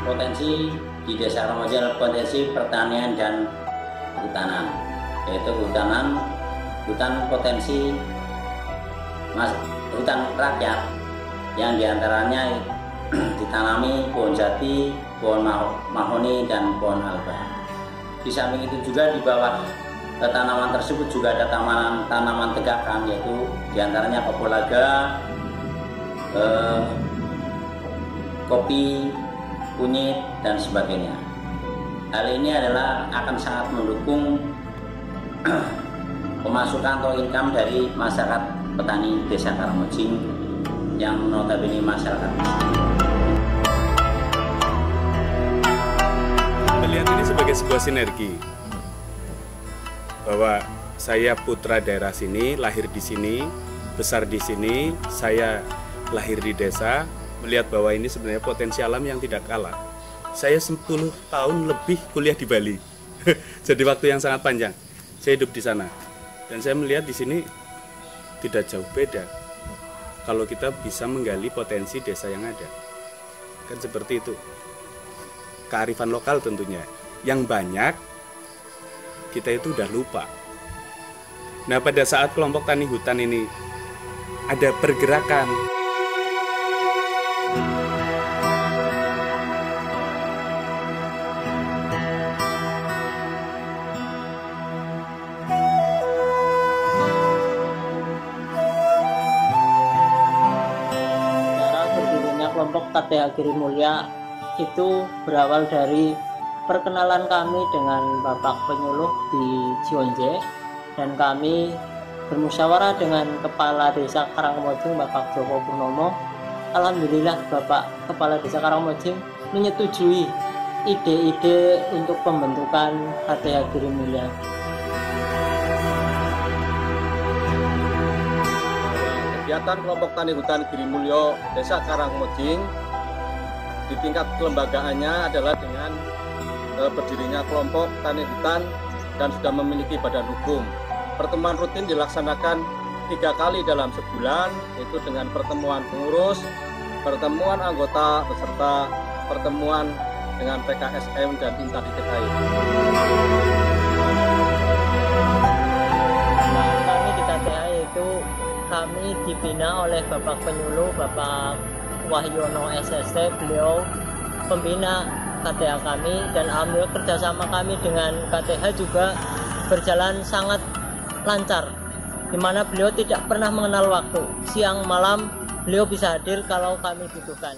potensi di Desa Karangmojing adalah potensi pertanian dan kehutanan, yaitu hutan potensi hutan rakyat yang diantaranya ditanami pohon jati, pohon mahoni, dan pohon alba. Di samping itu juga di bawah tanaman tersebut juga ada tanaman tegakan, yaitu diantaranya kapulaga, kopi, kunyit, dan sebagainya. Hal ini akan sangat mendukung pemasukan atau income dari masyarakat petani Desa Karangmojing yang notabene masyarakat miskin. Melihat ini sebagai sebuah sinergi, bahwa saya putra daerah sini, lahir di sini, besar di sini, saya lahir di desa, melihat bahwa ini sebenarnya potensi alam yang tidak kalah. Saya 10 tahun lebih kuliah di Bali, jadi waktu yang sangat panjang. Saya hidup di sana, dan saya melihat di sini tidak jauh beda. Kalau kita bisa menggali potensi desa yang ada, kan seperti itu. Kearifan lokal tentunya, yang banyak kita itu udah lupa. Nah, pada saat kelompok tani hutan ini ada pergerakan, kelompok KTH Giri Mulya itu berawal dari perkenalan kami dengan Bapak Penyuluh di Cionje, dan kami bermusyawarah dengan Kepala Desa Karangmojing Bapak Joko Purnomo. Alhamdulillah Bapak Kepala Desa Karangmojing menyetujui ide-ide untuk pembentukan KTH Giri Mulya. Kegiatan kelompok tani hutan Giri Mulya Desa Karangmojing di tingkat kelembagaannya adalah dengan berdirinya kelompok tani hutan dan sudah memiliki badan hukum. Pertemuan rutin dilaksanakan 3 kali dalam sebulan, yaitu dengan pertemuan pengurus, pertemuan anggota beserta pertemuan dengan PKSM dan instansi terkait. Kami di KTH itu kami dibina oleh Bapak Penyuluh, Bapak Wahyono SST, beliau pembina KTH kami, dan alhamdulillah kerjasama kami dengan KTH juga berjalan sangat lancar, di mana beliau tidak pernah mengenal waktu. Siang malam beliau bisa hadir kalau kami butuhkan.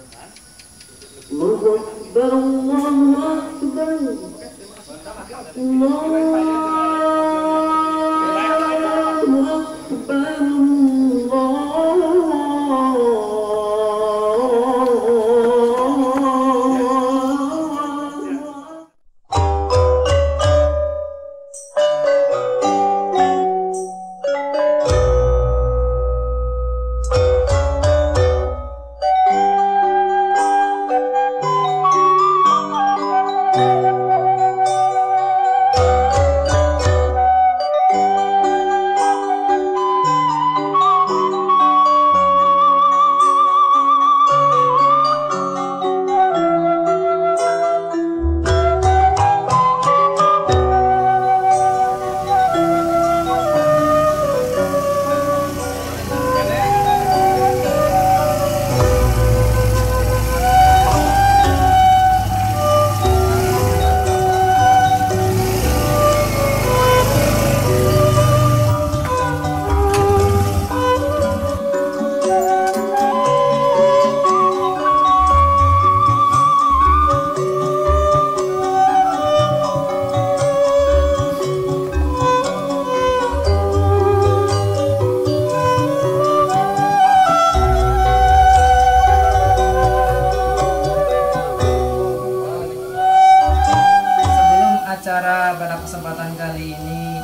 Pada kesempatan kali ini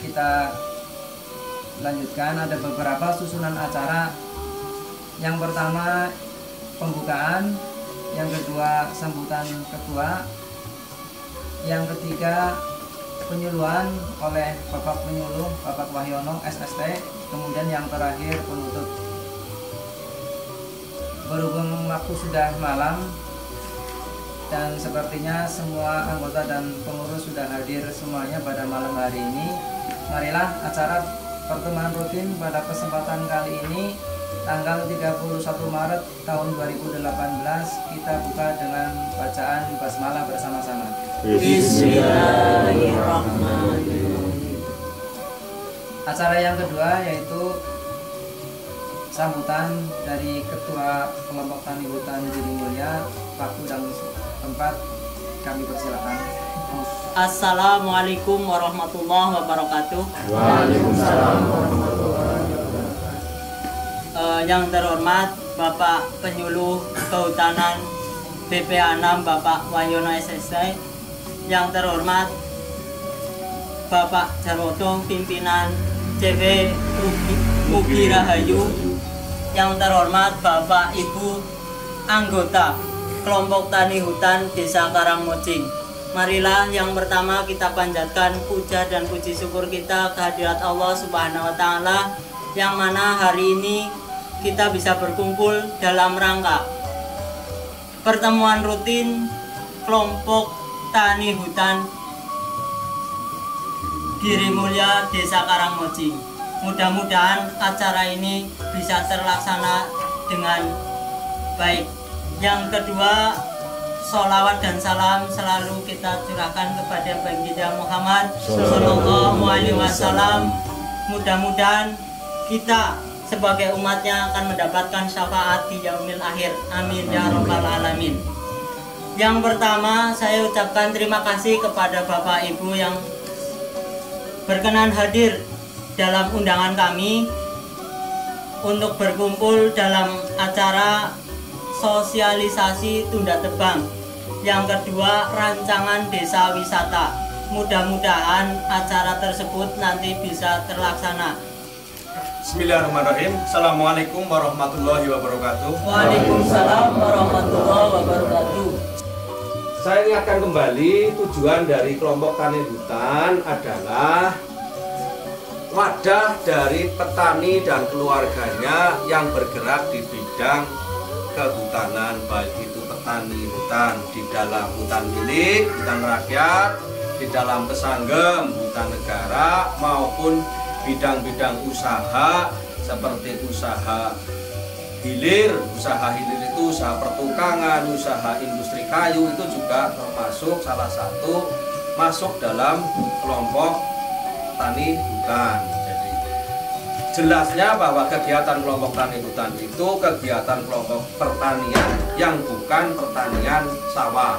kita lanjutkan, ada beberapa susunan acara. Yang pertama pembukaan, yang kedua sambutan ketua, yang ketiga penyuluhan oleh Bapak Penyuluh Bapak Wahyono SST, kemudian yang terakhir penutup. Berhubung waktu sudah malam, Dan sepertinya semua anggota dan pengurus sudah hadir semuanya pada malam hari ini. Marilah acara pertemuan rutin pada kesempatan kali ini tanggal 31 Maret tahun 2018 kita buka dengan bacaan basmalah bersama-sama. Bismillahirrahmanirrahim. Acara yang kedua yaitu sambutan dari Ketua Kelompok Tani Hutan Girimulya, waktu dan tempat kami persilakan. Assalamualaikum warahmatullahi wabarakatuh. Waalaikumsalam warahmatullahi Yang terhormat Bapak Penyuluh Kehutanan BPH 6 Bapak Wayono SSI. Yang terhormat Bapak Jarwoto pimpinan CV Mugi Rahayu. Yang terhormat Bapak Ibu anggota Kelompok Tani Hutan Desa Karangmojing. Marilah yang pertama kita panjatkan puja dan puji syukur kita kehadirat Allah Subhanahu wa Ta'ala, yang mana hari ini kita bisa berkumpul dalam rangka pertemuan rutin Kelompok Tani Hutan Girimulya Desa Karangmojing. Mudah-mudahan acara ini bisa terlaksana dengan baik. Yang kedua, sholawat dan salam selalu kita curahkan kepada baginda Muhammad Sallallahu Alaihi Wasallam. Mudah-mudahan kita sebagai umatnya akan mendapatkan syafaat di yaumil akhir. Amin ya rabbal alamin. Yang pertama, saya ucapkan terima kasih kepada Bapak Ibu yang berkenan hadir dalam undangan kami untuk berkumpul dalam acara sosialisasi tunda tebang. Yang kedua, rancangan desa wisata. Mudah-mudahan acara tersebut nanti bisa terlaksana. Bismillahirrahmanirrahim. Assalamualaikum warahmatullahi wabarakatuh. Waalaikumsalam warahmatullahi wabarakatuh. Saya ingatkan kembali, tujuan dari kelompok tani hutan adalah wadah dari petani dan keluarganya yang bergerak di bidang kehutanan, baik itu petani hutan di dalam hutan milik, hutan rakyat, di dalam pesanggem, hutan negara, maupun bidang-bidang usaha seperti usaha hilir. Usaha hilir itu usaha pertukangan, usaha industri kayu, itu juga termasuk salah satu masuk dalam kelompok tani hutan. Jelasnya bahwa kegiatan kelompok tani hutan itu kegiatan kelompok pertanian yang bukan pertanian sawah.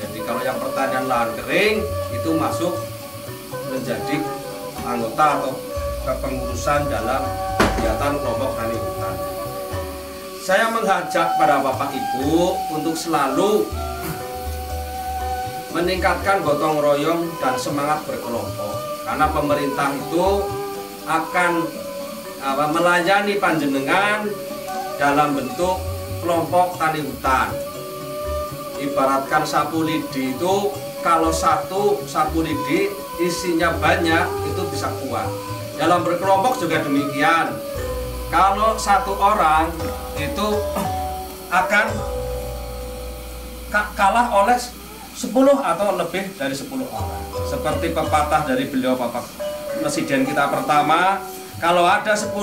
Jadi kalau yang pertanian lahan kering itu masuk menjadi anggota atau kepengurusan dalam kegiatan kelompok tani hutan. Saya mengajak pada Bapak Ibu untuk selalu meningkatkan gotong royong dan semangat berkelompok, karena pemerintah itu akan melayani panjenengan dalam bentuk kelompok tani hutan. Ibaratkan sapu lidi itu, kalau satu sapu lidi isinya banyak itu bisa kuat. Dalam berkelompok juga demikian. Kalau satu orang itu akan kalah oleh 10 atau lebih dari 10 orang. Seperti pepatah dari beliau Bapak Presiden kita pertama, kalau ada 10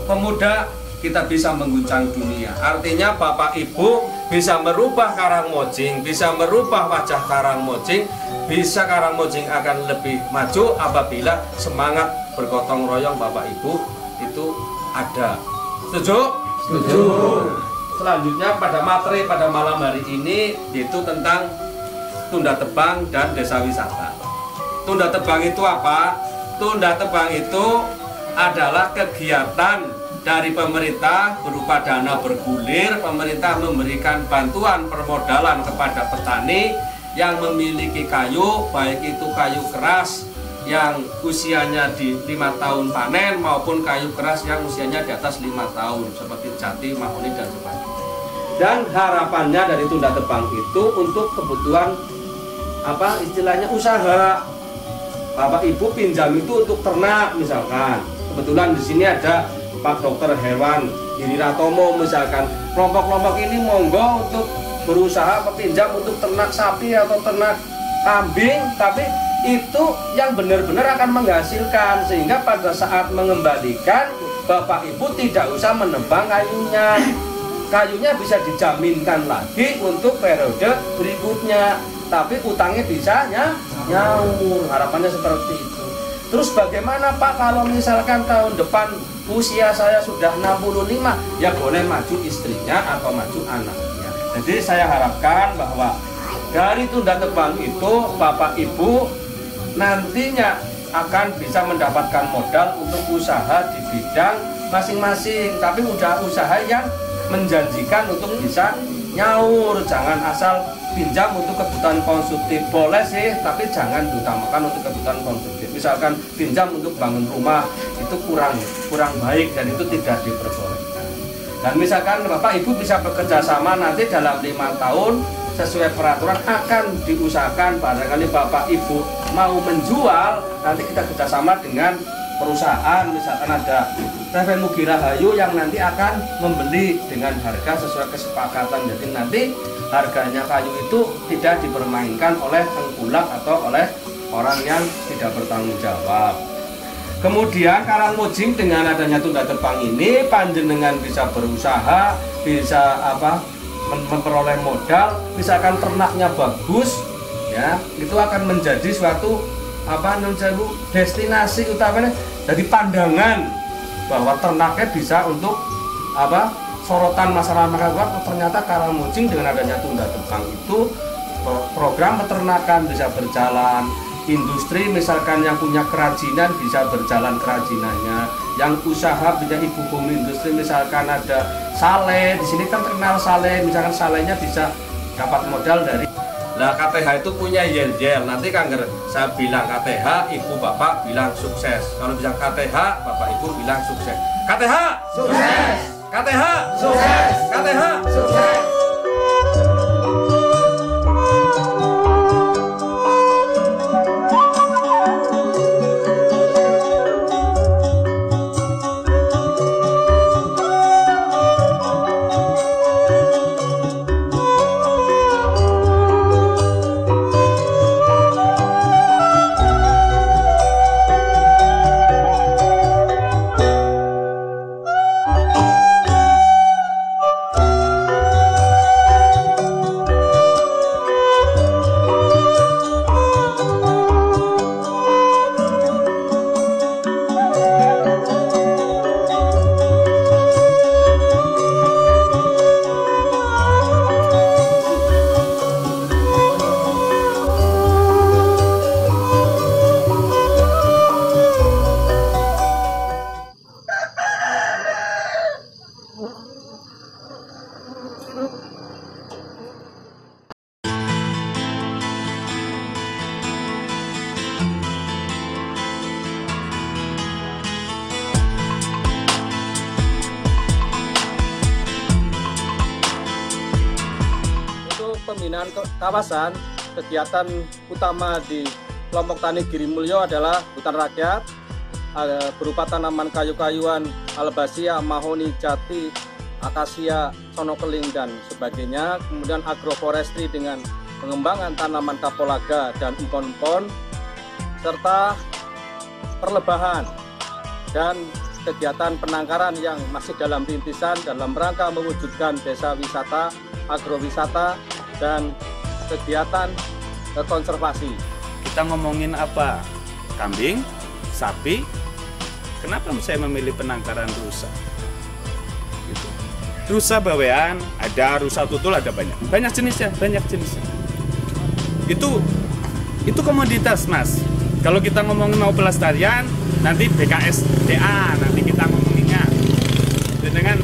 pemuda, kita bisa mengguncang dunia. Artinya Bapak Ibu bisa merubah Karangmojing, bisa merubah wajah Karangmojing, bisa Karangmojing akan lebih maju apabila semangat bergotong royong Bapak Ibu itu ada. Setuju? Setuju. Selanjutnya pada materi pada malam hari ini yaitu tentang tunda tebang dan desa wisata. Tunda tebang itu apa? Tunda tebang itu adalah kegiatan dari pemerintah berupa dana bergulir. Pemerintah memberikan bantuan permodalan kepada petani yang memiliki kayu, baik itu kayu keras yang usianya di 5 tahun panen maupun kayu keras yang usianya di atas 5 tahun seperti jati, mahoni dan sebagainya. Dan harapannya dari tunda tebang itu untuk kebutuhan istilahnya usaha. Bapak Ibu pinjam itu untuk ternak misalkan. Kebetulan di sini ada Pak Dokter Hewan Giriratomo misalkan. Kelompok-kelompok ini monggo untuk berusaha meminjam untuk ternak sapi atau ternak kambing, tapi itu yang benar-benar akan menghasilkan, sehingga pada saat mengembalikan Bapak Ibu tidak usah menebang kayunya bisa dijaminkan lagi untuk periode berikutnya, tapi utangnya bisa nyaur. Harapannya seperti itu. Terus bagaimana Pak kalau misalkan tahun depan usia saya sudah 65, ya boleh maju istrinya atau maju anaknya. Jadi saya harapkan bahwa dari tunda tebang itu Bapak Ibu nantinya akan bisa mendapatkan modal untuk usaha di bidang masing-masing, tapi udah usaha yang menjanjikan untuk bisa nyaur. Jangan asal pinjam untuk kebutuhan konsumtif, boleh sih, tapi jangan diutamakan untuk kebutuhan konsumtif. Misalkan pinjam untuk bangun rumah, itu kurang baik dan itu tidak diperbolehkan. Dan misalkan Bapak Ibu bisa bekerja sama nanti dalam 5 tahun sesuai peraturan akan diusahakan, barangkali Bapak Ibu mau menjual, nanti kita kerjasama dengan perusahaan, misalkan ada TV Mugi Rahayu yang nanti akan membeli dengan harga sesuai kesepakatan. Jadi nanti harganya kayu itu tidak dipermainkan oleh tengkulak atau oleh orang yang tidak bertanggung jawab. Kemudian Karangmujing dengan adanya tunda tebang ini, panjenengan bisa berusaha, bisa memperoleh modal, misalkan ternaknya bagus, ya itu akan menjadi suatu destinasi utamanya, jadi pandangan bahwa ternaknya bisa untuk sorotan masyarakat. Ternyata Karangmujing dengan adanya tunda tebang itu program peternakan bisa berjalan, industri misalkan yang punya kerajinan bisa berjalan kerajinannya, yang usaha punya ibu bumi industri misalkan ada sale, di sini kan terkenal sale, misalkan salenya bisa dapat modal dari. Nah KTH itu punya yel-yel, nanti kan saya bilang KTH, ibu bapak bilang sukses. Kalau bisa KTH, bapak ibu bilang sukses. KTH sukses, KTH sukses, KTH sukses. Pembinaan kawasan, kegiatan utama di kelompok tani Girimulyo adalah hutan rakyat berupa tanaman kayu-kayuan, albasia, mahoni, jati, akasia, sonokeling dan sebagainya. Kemudian agroforestry dengan pengembangan tanaman kapulaga dan empon-empon, serta perlebahan dan kegiatan penangkaran yang masih dalam rintisan dalam rangka mewujudkan desa wisata, agrowisata, dan kegiatan konservasi. Kita ngomongin apa? Kambing, sapi. Kenapa saya memilih penangkaran rusa? Gitu. Rusa bawean, ada rusa tutul, ada banyak jenisnya, Itu komoditas, Mas. Kalau kita ngomongin mau pelestarian, nanti BKSDA, nanti kita ngomonginnya. Dengan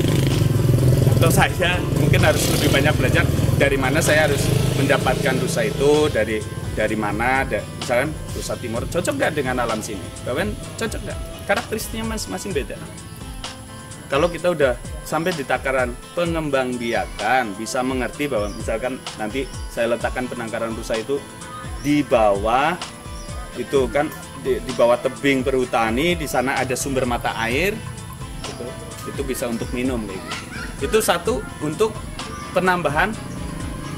atau saya mungkin harus lebih banyak belajar dari mana saya harus mendapatkan rusa itu, dari mana, misalkan rusa timur cocok nggak dengan alam sini, bahkan cocok nggak, karakteristiknya masing-masing beda. Kalau kita udah sampai di takaran pengembangbiakan, bisa mengerti bahwa misalkan nanti saya letakkan penangkaran rusa itu di bawah, itu kan di bawah tebing perhutani, di sana ada sumber mata air, itu bisa untuk minum kayak gitu. Itu satu untuk penambahan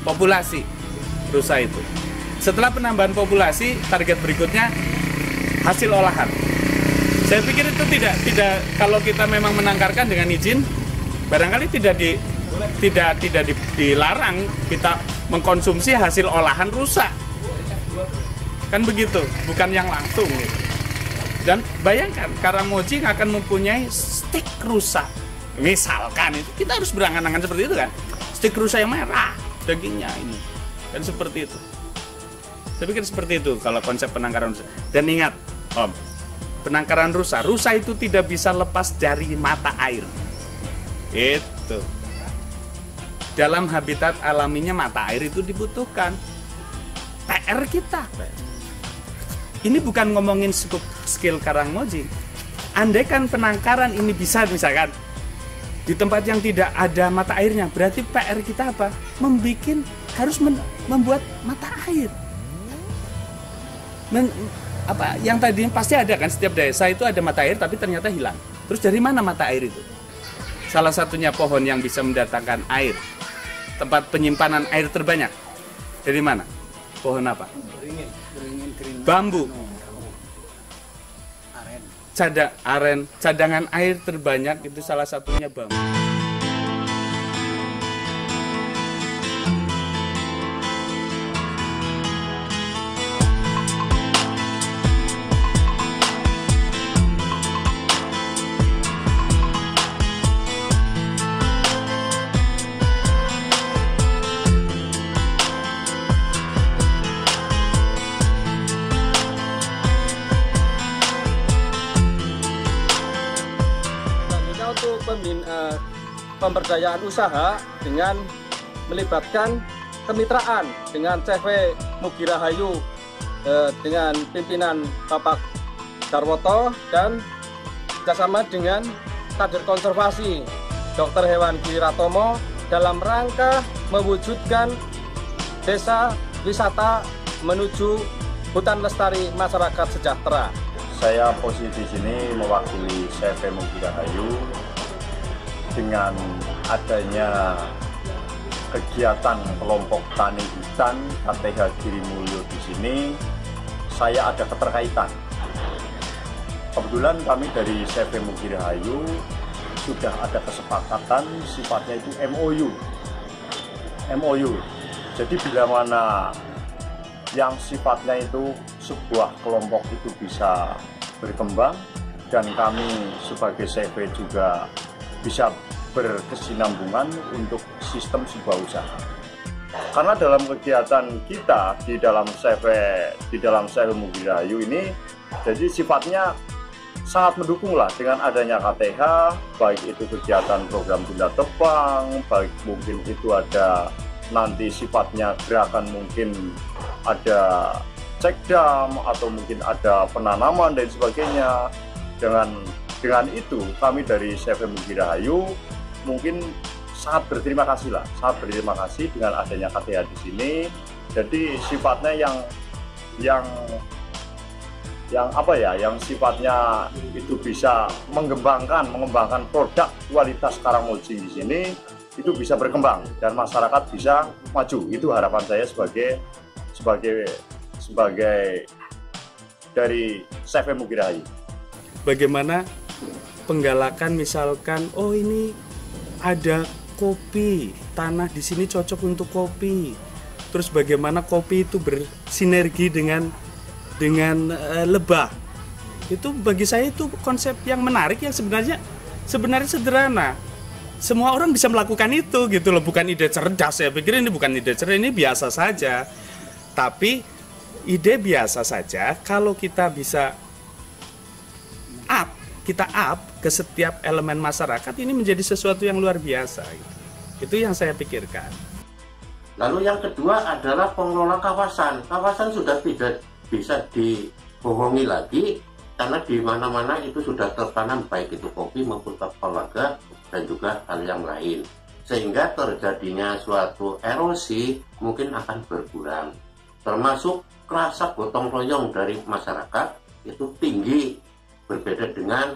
populasi rusa itu. Setelah penambahan populasi, target berikutnya hasil olahan. Saya pikir itu tidak kalau kita memang menangkarkan dengan izin, barangkali tidak dilarang kita mengkonsumsi hasil olahan rusa. Kan begitu, bukan yang langsung. Dan bayangkan, Karangmojing akan mempunyai stik rusa. Misalkan itu, kita harus berangan-angan seperti itu kan. Stik rusa yang merah, dagingnya ini. Dan seperti itu. Saya pikir seperti itu kalau konsep penangkaran rusa. Dan ingat, Om, penangkaran rusa itu tidak bisa lepas dari mata air. Itu. Dalam habitat alaminya mata air itu dibutuhkan. PR kita. Ini bukan ngomongin skill Karangmojing. Andaikan penangkaran ini bisa misalkan di tempat yang tidak ada mata airnya, berarti PR kita apa? Harus membuat mata air. Yang tadi pasti ada kan, setiap desa itu ada mata air tapi ternyata hilang. Terus dari mana mata air itu? Salah satunya pohon yang bisa mendatangkan air. Tempat penyimpanan air terbanyak. Dari mana? Pohon apa? Bambu. Aren. Cadangan air terbanyak itu salah satunya bambu. Pemberdayaan usaha dengan melibatkan kemitraan dengan CV Mugirahayu dengan pimpinan Bapak Darwoto dan bersama dengan kader konservasi Dr. Hewan Giratomo dalam rangka mewujudkan desa wisata menuju hutan lestari masyarakat sejahtera. Saya posisi di sini mewakili CV Mugirahayu. Dengan adanya kegiatan kelompok tani hutan KTH Girimulyo di sini, saya ada keterkaitan. Kebetulan kami dari CV Mugirahayu sudah ada kesepakatan sifatnya itu MOU. Jadi bila mana yang sifatnya itu sebuah kelompok itu bisa berkembang dan kami sebagai CV juga bisa berkesinambungan untuk sistem sebuah usaha. Karena dalam kegiatan kita di dalam CV Mugirahayu ini, jadi sifatnya sangat mendukung lah dengan adanya KTH, baik itu kegiatan program tunda tebang, baik mungkin itu ada nanti sifatnya gerakan mungkin ada cek dam atau mungkin ada penanaman dan sebagainya. Dengan itu kami dari CV Mugirahayu mungkin sangat berterima kasih dengan adanya KTH di sini. Jadi sifatnya yang sifatnya itu bisa mengembangkan produk kualitas Karangmojing di sini itu bisa berkembang dan masyarakat bisa maju. Itu harapan saya sebagai dari CV Mugirahayu. Bagaimana penggalakan misalkan, oh ini ada kopi, tanah di sini cocok untuk kopi. Terus bagaimana kopi itu bersinergi dengan lebah. Itu bagi saya itu konsep yang menarik yang sebenarnya sederhana. Semua orang bisa melakukan itu gitu loh, bukan ide cerdas. Saya pikir ini bukan ide cerdas, ini biasa saja. Tapi ide biasa saja kalau kita bisa up ke setiap elemen masyarakat, ini menjadi sesuatu yang luar biasa. Itu yang saya pikirkan. Lalu yang kedua adalah pengelola kawasan. Kawasan sudah tidak bisa dibohongi lagi karena di mana-mana itu sudah tertanam baik itu kopi maupun kelapa dan juga hal yang lain. Sehingga terjadinya suatu erosi mungkin akan berkurang. Termasuk rasa gotong royong dari masyarakat itu tinggi, berbeda dengan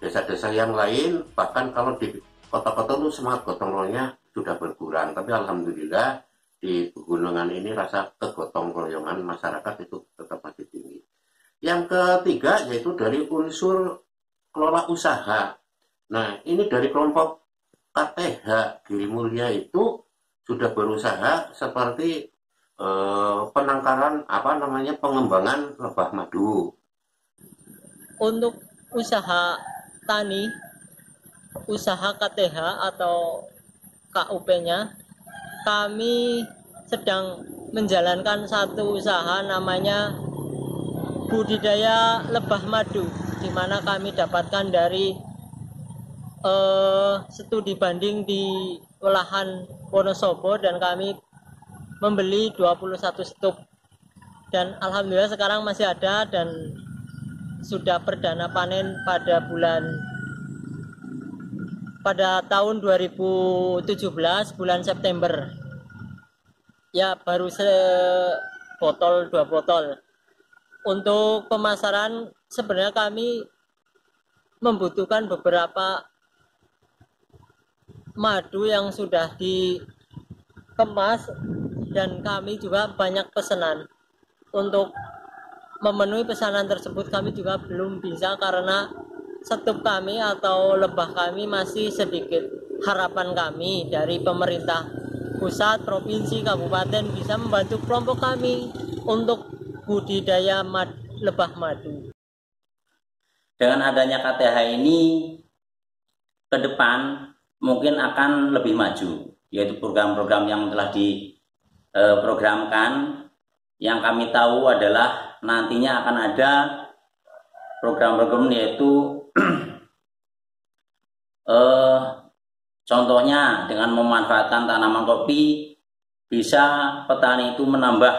desa-desa yang lain. Bahkan kalau di kota-kota itu semangat gotong royongnya sudah berkurang. Tapi alhamdulillah di pegunungan ini rasa kegotong royongan masyarakat itu tetap masih tinggi. Yang ketiga yaitu dari unsur kelola usaha. Nah, ini dari kelompok KTH Giri Mulia itu sudah berusaha seperti penangkaran pengembangan lebah madu. Untuk usaha tani, usaha KTH atau KUP-nya, kami sedang menjalankan satu usaha namanya budidaya lebah madu, di mana kami dapatkan dari studi banding di olahan Wonosobo, dan kami membeli 21 stuk, dan alhamdulillah sekarang masih ada dan sudah perdana panen pada tahun 2017 bulan September. Ya, baru sebotol 2 botol. Untuk pemasaran sebenarnya kami membutuhkan beberapa madu yang sudah dikemas, dan kami juga banyak pesanan. Untuk memenuhi pesanan tersebut kami juga belum bisa karena stok kami atau lebah kami masih sedikit. Harapan kami dari pemerintah pusat, provinsi, kabupaten bisa membantu kelompok kami untuk budidaya lebah madu. Dengan adanya KTH ini ke depan mungkin akan lebih maju, yaitu program-program yang telah diprogramkan. Yang kami tahu adalah nantinya akan ada program-program yaitu contohnya dengan memanfaatkan tanaman kopi, bisa petani itu menambah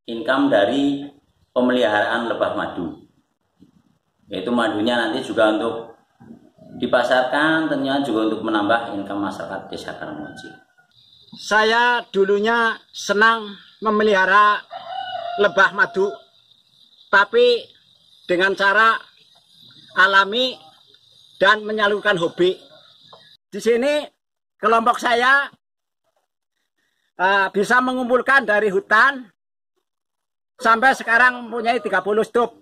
income dari pemeliharaan lebah madu. Yaitu madunya nanti juga untuk dipasarkan, tentunya juga untuk menambah income masyarakat Desa Karangmojing. Saya dulunya senang memelihara lebah madu, tapi dengan cara alami dan menyalurkan hobi. Di sini kelompok saya bisa mengumpulkan dari hutan sampai sekarang mempunyai 30 stuk.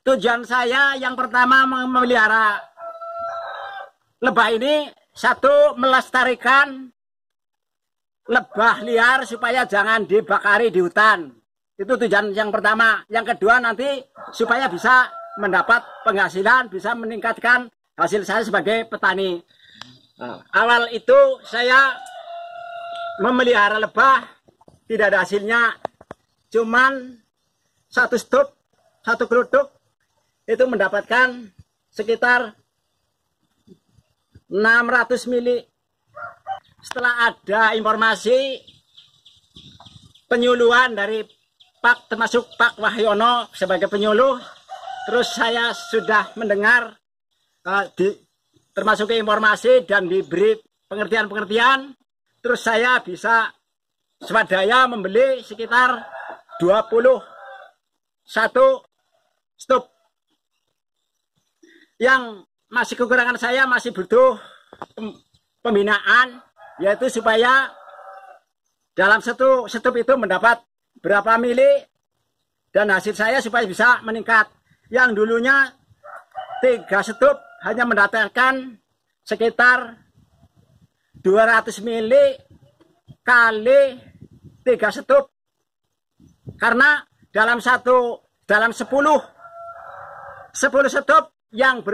Tujuan saya yang pertama memelihara lebah ini, satu, melestarikan lebah liar supaya jangan dibakari di hutan. Itu tujuan yang pertama. Yang kedua nanti supaya bisa mendapat penghasilan, bisa meningkatkan hasil saya sebagai petani. Awal itu saya memelihara lebah, tidak ada hasilnya. Cuman 1 stuk, 1 geluduk itu mendapatkan sekitar 600 mili. Setelah ada informasi penyuluhan dari Pak, termasuk Pak Wahyono sebagai penyuluh, terus saya sudah mendengar termasuk informasi dan diberi pengertian-pengertian, terus saya bisa swadaya membeli sekitar 21 stuk. Yang masih kekurangan saya masih butuh pembinaan, yaitu supaya dalam satu stuk itu mendapat berapa mili dan hasil saya supaya bisa meningkat. Yang dulunya 3 stuk hanya mendapatkan sekitar 200 mili kali 3 stuk. Karena dalam 10 stuk yang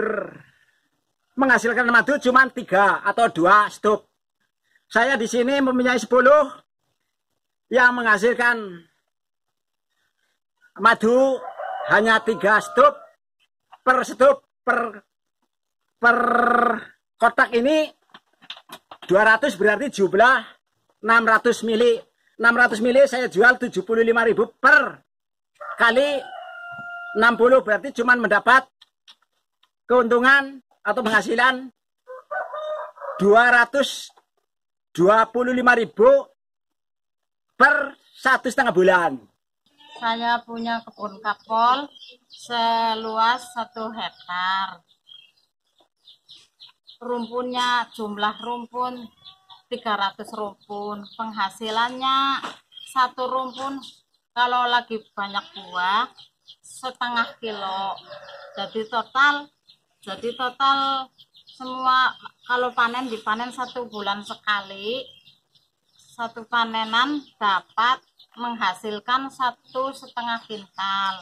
menghasilkan madu cuma 3 atau 2 stuk. Saya di sini mempunyai 10 yang menghasilkan madu hanya 3 stuk per stuk, per kotak ini 200 berarti jumlah 600 mili. 600 mili saya jual 75.000 per kali 60 berarti cuma mendapat keuntungan atau penghasilan 225.000 per 1,5 bulan. Saya punya kebun kapol seluas 1 hektar. Rumpunnya, jumlah rumpun 300 rumpun. Penghasilannya satu rumpun kalau lagi banyak buah setengah kilo. Jadi total semua kalau panen dipanen 1 bulan sekali. Satu panenan dapat menghasilkan 1,5 kintal.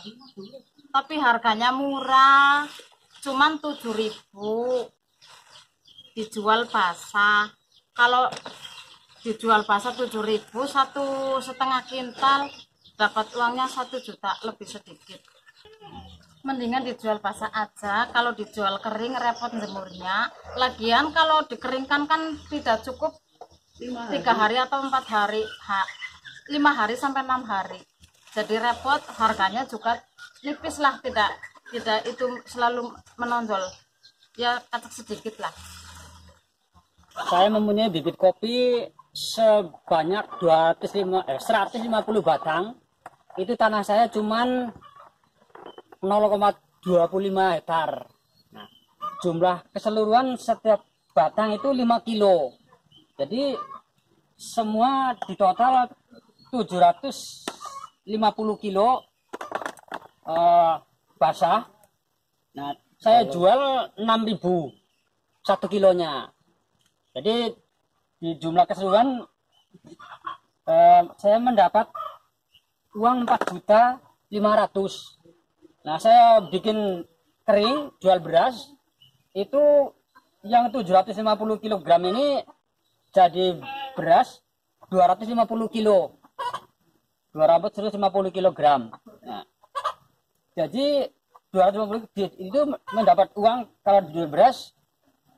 Tapi harganya murah, cuman 7.000. Dijual basah. Kalau dijual basah 7.000, 1,5 kintal dapat uangnya 1 juta lebih sedikit. Mendingan dijual basah aja. Kalau dijual kering repot jemurnya. Lagian kalau dikeringkan kan tidak cukup 3 hari atau 4 hari, 5 hari sampai 6 hari. Jadi repot, harganya juga nipis lah, tidak itu selalu menonjol. Ya kacak sedikit lah. Saya mempunyai bibit kopi sebanyak 150 batang. Itu tanah saya cuman 0,25 hektar. Nah, jumlah keseluruhan setiap batang itu 5 kilo. Jadi semua di total 750 kilo basah. Nah, saya jual 6.000 1 kilonya. Jadi di jumlah keseluruhan saya mendapat uang 4.500.000. Nah, saya bikin kering, jual beras, itu yang 750 kg ini jadi beras 250 kilo. 250 kg. Nah, jadi 250 itu mendapat uang kalau dijual beras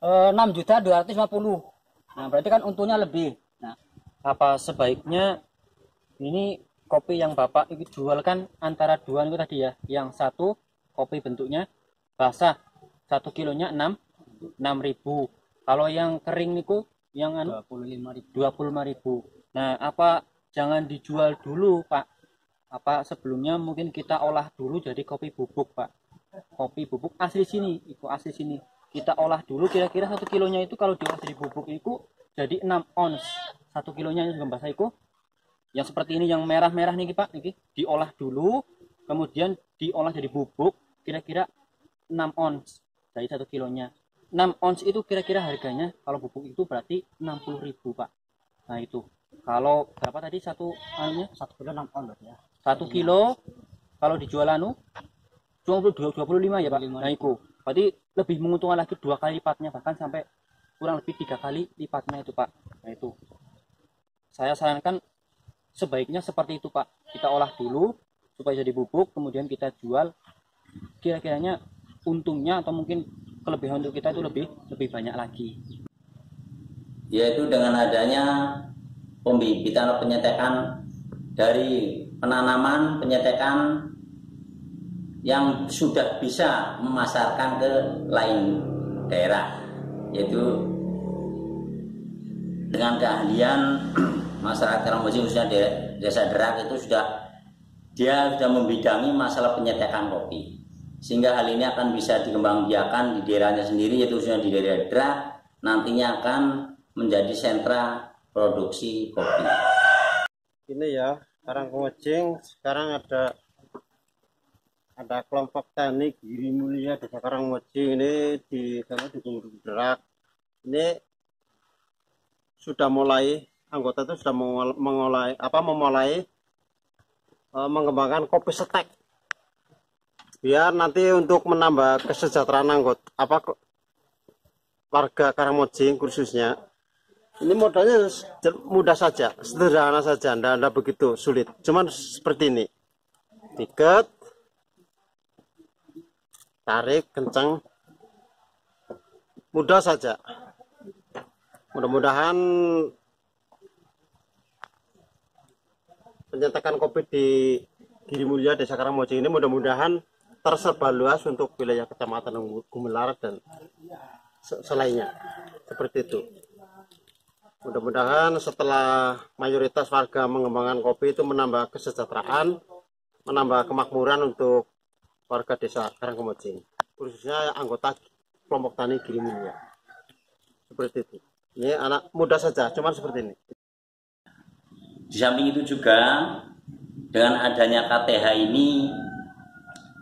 6.250.000. Nah, berarti kan untungnya lebih. Nah, apa sebaiknya ini kopi yang Bapak itu jual kan antara dua itu tadi ya, yang satu kopi bentuknya basah 1 kilonya 6.000. Kalau yang kering itu yang 25.000. Nah, apa jangan dijual dulu, Pak? Apa sebelumnya mungkin kita olah dulu jadi kopi bubuk, Pak? Kopi bubuk asli sini, itu asli sini. Kita olah dulu kira-kira 1 kilonya itu kalau diolah jadi bubuk itu jadi 6 ons. 1 kilonya itu basah itu yang seperti ini, yang merah-merah nih Pak, nih diolah dulu, kemudian diolah jadi bubuk kira-kira 6 ons dari 1 kilonya. 6 ons itu kira-kira harganya kalau bubuk itu berarti 60.000 Pak. Nah itu kalau berapa tadi satu anunya? 1 kilo 6 ons ya. 1 kilo kalau dijual anu 25 ya Pak. Nah itu berarti lebih menguntungkan lagi 2 kali lipatnya, bahkan sampai kurang lebih 3 kali lipatnya itu Pak. Nah itu saya sarankan sebaiknya seperti itu Pak, kita olah dulu supaya jadi bubuk, kemudian kita jual. Kira-kiranya untungnya atau mungkin kelebihan untuk kita itu lebih banyak lagi, yaitu dengan adanya pembibitan atau penyetekan dari penanaman, penyetekan yang sudah bisa memasarkan ke lain daerah, yaitu dengan keahlian masyarakat Karangmojing khususnya Desa Derak itu dia sudah membidangi masalah penyetekan kopi, sehingga hal ini akan bisa dikembangbiakan di daerahnya sendiri, yaitu khususnya di daerah Derak nantinya akan menjadi sentra produksi kopi. Ini ya Karangmojing sekarang ada kelompok tani Giri Mulia Desa Karangmojing ini di Derak. Ini sudah mulai, anggota itu sudah memulai mengembangkan kopi setek, biar nanti untuk menambah kesejahteraan anggota warga Karangmojing khususnya. Ini modalnya mudah saja, sederhana saja, tidak begitu sulit, cuman seperti ini, tiket, tarik kencang, mudah saja. Mudah-mudahan penyetakan kopi di Giri Mulia Desa Karangmojing ini mudah-mudahan tersebar luas untuk wilayah Kecamatan Gumelar dan selainnya, seperti itu. Mudah-mudahan setelah mayoritas warga mengembangkan kopi itu menambah kesejahteraan, menambah kemakmuran untuk warga Desa Karangmojing, khususnya anggota kelompok tani Giri Mulia, seperti itu. Ini anak muda saja, cuman seperti ini. Di samping itu juga dengan adanya KTH ini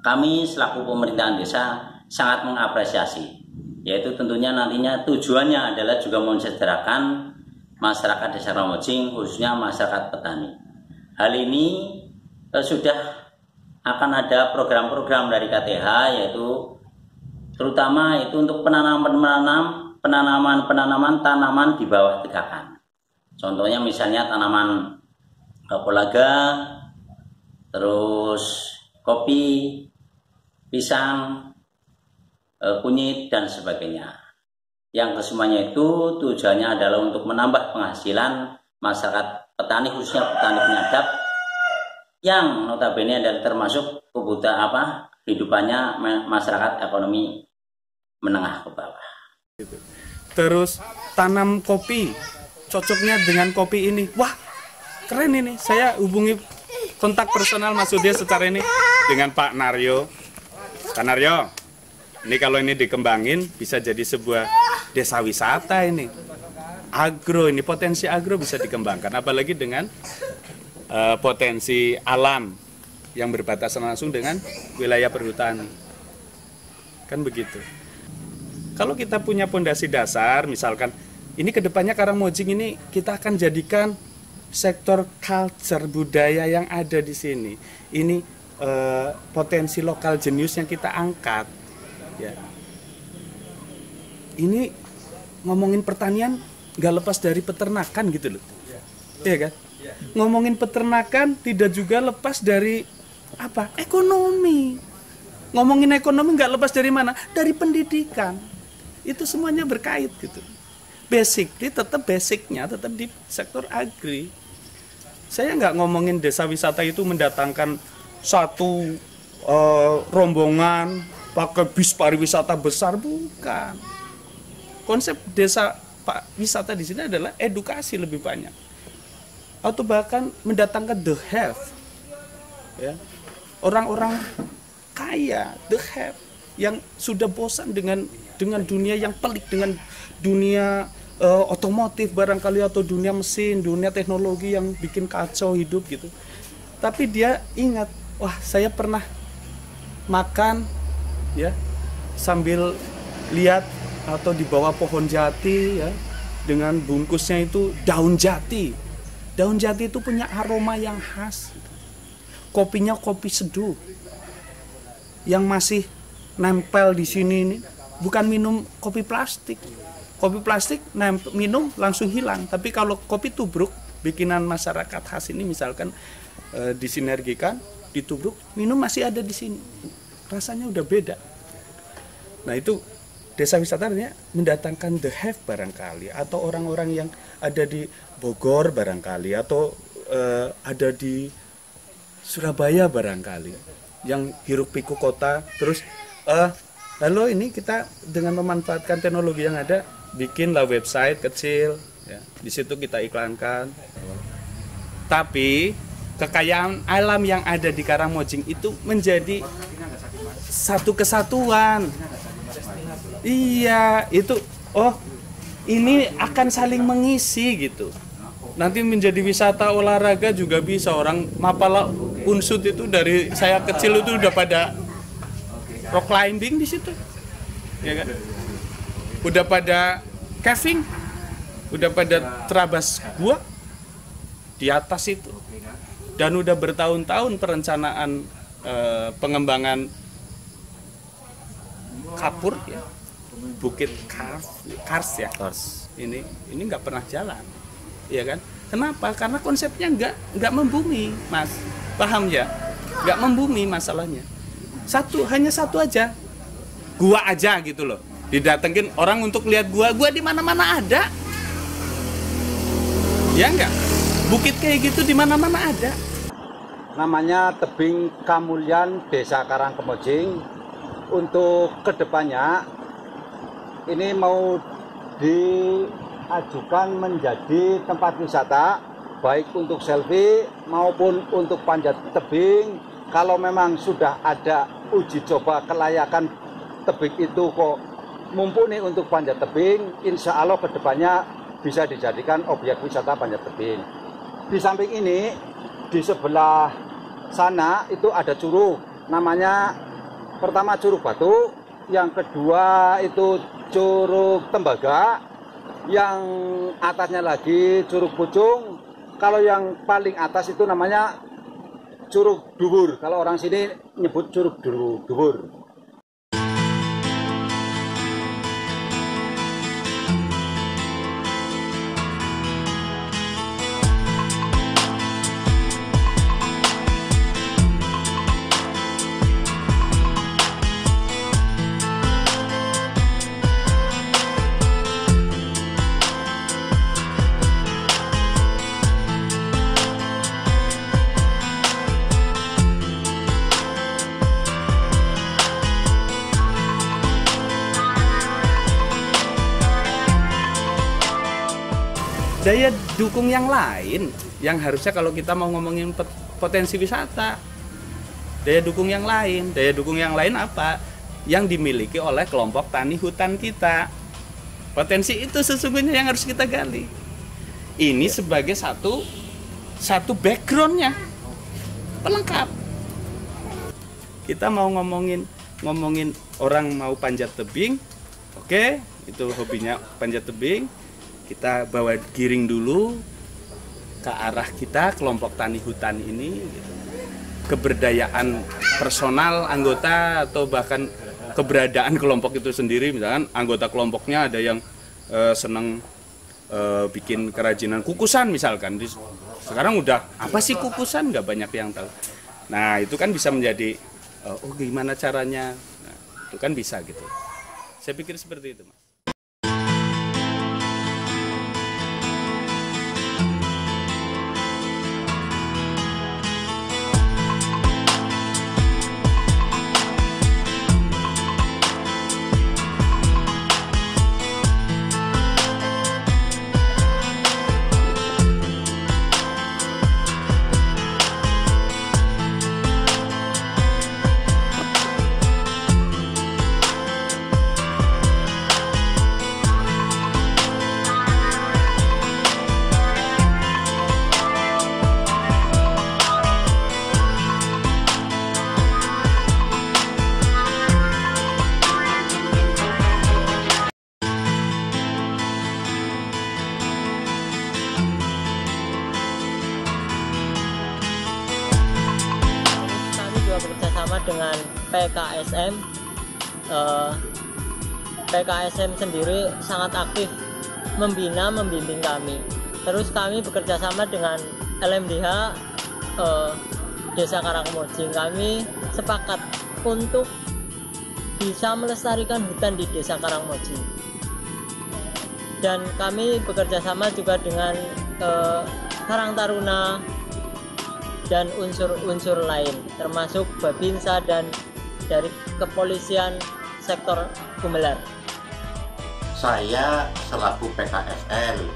kami selaku pemerintahan desa sangat mengapresiasi, yaitu tentunya nantinya tujuannya adalah juga mensejahterakan masyarakat Desa Karangmojing, khususnya masyarakat petani. Hal ini sudah akan ada program-program dari KTH, yaitu terutama itu untuk penanaman tanaman di bawah tegakan. Contohnya misalnya tanaman kapulaga, terus kopi, pisang, kunyit, dan sebagainya. Yang kesemuanya itu tujuannya adalah untuk menambah penghasilan masyarakat petani, khususnya petani penyadap, yang notabene adalah termasuk kebutuhan hidupannya masyarakat ekonomi menengah ke bawah. Terus tanam kopi, cocoknya dengan kopi ini. Wah, keren ini. Saya hubungi kontak personal maksudnya secara ini dengan Pak Naryo. Pak Naryo, ini kalau ini dikembangin bisa jadi sebuah desa wisata ini. Agro ini, potensi agro bisa dikembangkan, apalagi dengan potensi alam yang berbatasan langsung dengan wilayah perhutani. Kan begitu. Kalau kita punya pondasi dasar, misalkan ini kedepannya Karangmojing ini kita akan jadikan sektor culture budaya yang ada di sini. Ini potensi lokal jenius yang kita angkat. Ya. Ini ngomongin pertanian nggak lepas dari peternakan gitu loh. Iya kan? Ngomongin peternakan tidak juga lepas dari apa? Ekonomi. Ngomongin ekonomi nggak lepas dari mana? Dari pendidikan. Itu semuanya berkait gitu. Basically tetap basicnya tetap di sektor agri. Saya nggak ngomongin desa wisata itu mendatangkan satu rombongan pakai bis pariwisata besar, bukan. Konsep desa wisata di sini adalah edukasi lebih banyak, atau bahkan mendatangkan the have, ya, orang-orang kaya, the have yang sudah bosan dengan dunia yang pelik, dengan dunia otomotif barangkali, atau dunia mesin, dunia teknologi yang bikin kacau hidup gitu. Tapi dia ingat, wah saya pernah makan ya sambil lihat atau di bawah pohon jati ya, dengan bungkusnya itu daun jati. Daun jati itu punya aroma yang khas. Kopinya kopi seduh yang masih nempel di sini ini, bukan minum kopi plastik. Kopi plastik minum langsung hilang. Tapi kalau kopi tubruk bikinan masyarakat khas ini misalkan disinergikan, ditubruk, minum masih ada di sini. Rasanya udah beda. Nah itu desa wisatanya mendatangkan the have barangkali, atau orang-orang yang ada di Bogor barangkali, atau ada di Surabaya barangkali, yang hiruk pikuk kota. Terus lalu ini kita dengan memanfaatkan teknologi yang ada, bikinlah website kecil, ya, di situ kita iklankan. Tapi kekayaan alam yang ada di Karangmojing itu menjadi satu kesatuan. Iya, itu ini akan saling mengisi gitu. Nanti menjadi wisata olahraga juga bisa. Orang Mapala Unsut itu dari saya kecil itu udah pada rock climbing di situ. Ya kan? Udah pada caving, udah pada terabas gua di atas itu. Dan udah bertahun-tahun perencanaan pengembangan kapur ya. Bukit Kars ya. Ini nggak pernah jalan. Iya kan? Kenapa? Karena konsepnya nggak membumi, Mas. Paham ya? Nggak membumi masalahnya. Hanya satu aja. Gua aja gitu loh. Didatengin orang untuk lihat gua di mana-mana ada. Ya enggak? Bukit kayak gitu di mana-mana ada. Namanya Tebing Kamulyan Desa Karangmojing. Untuk kedepannya ini mau diajukan menjadi tempat wisata, baik untuk selfie maupun untuk panjat tebing. Kalau memang sudah ada uji coba kelayakan tebing itu kok mumpuni untuk panjat tebing, insya Allah kedepannya bisa dijadikan objek wisata Panjat Tebing. Di samping ini, di sebelah sana itu ada curug, namanya pertama Curug Batu, yang kedua itu Curug Tembaga, yang atasnya lagi Curug Pucung. Kalau yang paling atas itu namanya Curug Dubur. Kalau orang sini nyebut Curug Dubur. Daya dukung yang lain yang harusnya kalau kita mau ngomongin potensi wisata, daya dukung yang lain apa yang dimiliki oleh kelompok tani hutan kita. Potensi itu sesungguhnya yang harus kita gali. Ini sebagai satu backgroundnya pelengkap. Kita mau ngomongin orang mau panjat tebing, oke, itu hobinya panjat tebing. Kita bawa giring dulu ke arah kita, kelompok tani hutan ini, gitu. Keberdayaan personal anggota atau bahkan keberadaan kelompok itu sendiri. Misalkan anggota kelompoknya ada yang senang bikin kerajinan kukusan misalkan. Sekarang udah apa sih kukusan, nggak banyak yang tahu. Nah itu kan bisa menjadi oh gimana caranya, nah, itu kan bisa gitu. Saya pikir seperti itu, Mas. Bekerjasama dengan PKSM. PKSM sendiri sangat aktif membimbing kami. Terus kami bekerjasama dengan LMDH Desa Karangmojing. Kami sepakat untuk bisa melestarikan hutan di Desa Karangmojing. Dan kami bekerjasama juga dengan Karang Taruna dan unsur-unsur lain, termasuk Babinsa dan dari kepolisian sektor Gumelar. Saya selaku PKSM,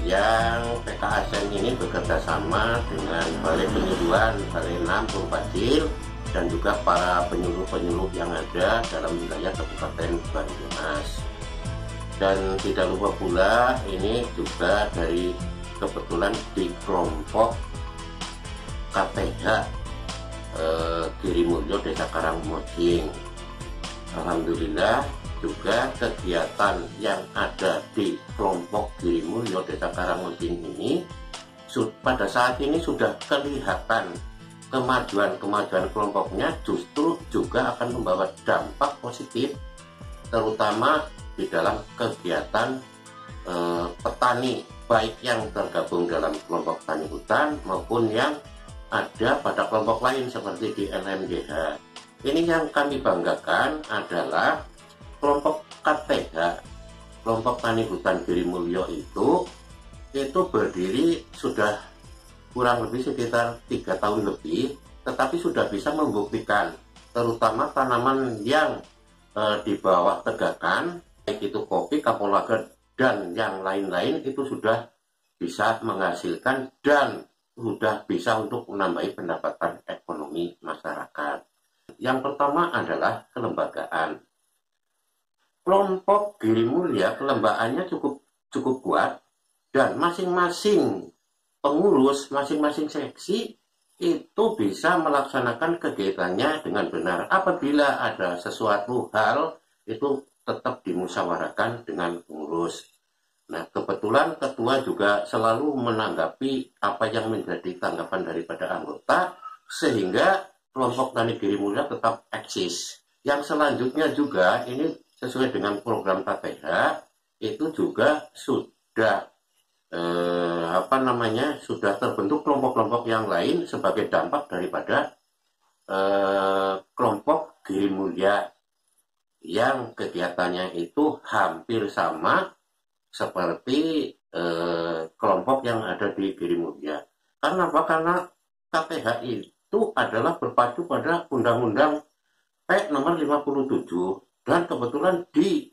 yang PKSM ini bekerja sama dengan Balai Penyuluhan, Balai 6 Purwajil, dan juga para penyuluh-penyuluh yang ada dalam wilayah Kabupaten Banyumas. Dan tidak lupa pula ini juga dari kebetulan di kelompok KPH Girimulyo Desa Karangmojing. Alhamdulillah juga kegiatan yang ada di kelompok Girimulyo Desa Karangmojing ini pada saat ini sudah kelihatan kemajuan kelompoknya justru juga akan membawa dampak positif, terutama di dalam kegiatan petani, baik yang tergabung dalam kelompok tani hutan maupun yang ada pada kelompok lain seperti di LMDH. Ini yang kami banggakan adalah kelompok KTH, kelompok tani hutan Girimulyo itu berdiri sudah kurang lebih sekitar 3 tahun lebih, tetapi sudah bisa membuktikan terutama tanaman yang di bawah tegakan, baik itu kopi, kapulaga dan yang lain-lain itu sudah bisa menghasilkan dan sudah bisa untuk menambahi pendapatan ekonomi masyarakat. Yang pertama adalah kelembagaan. Kelompok Girimulyo kelembagaannya cukup cukup kuat, dan masing-masing pengurus, masing-masing seksi itu bisa melaksanakan kegiatannya dengan benar. Apabila ada sesuatu hal, itu tetap dimusyawarahkan dengan pengurus. Nah, kebetulan ketua juga selalu menanggapi apa yang menjadi tanggapan daripada anggota, sehingga kelompok Tani Giri Mulia tetap eksis. Yang selanjutnya juga, ini sesuai dengan program KTH, itu juga sudah sudah terbentuk kelompok-kelompok yang lain sebagai dampak daripada kelompok Giri Mulia yang kegiatannya itu hampir sama seperti kelompok yang ada di Giri Mulia. Karena apa? Karena KTH itu adalah berpacu pada Undang-Undang P nomor 57, dan kebetulan di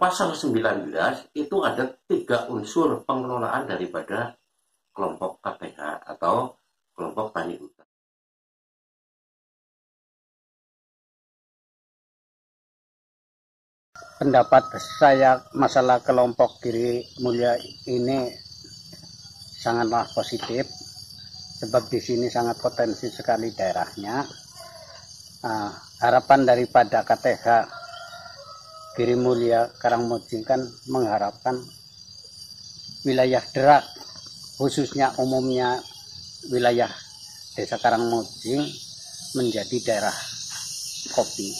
pasal 19 itu ada 3 unsur pengelolaan daripada kelompok KTH atau kelompok tani hutan. Pendapat saya masalah kelompok Giri Mulia ini sangatlah positif, sebab di sini sangat potensi sekali daerahnya. Harapan daripada KTH Giri Mulia Karangmojing kan mengharapkan wilayah Derak, khususnya umumnya wilayah Desa Karangmojing, menjadi daerah kopi.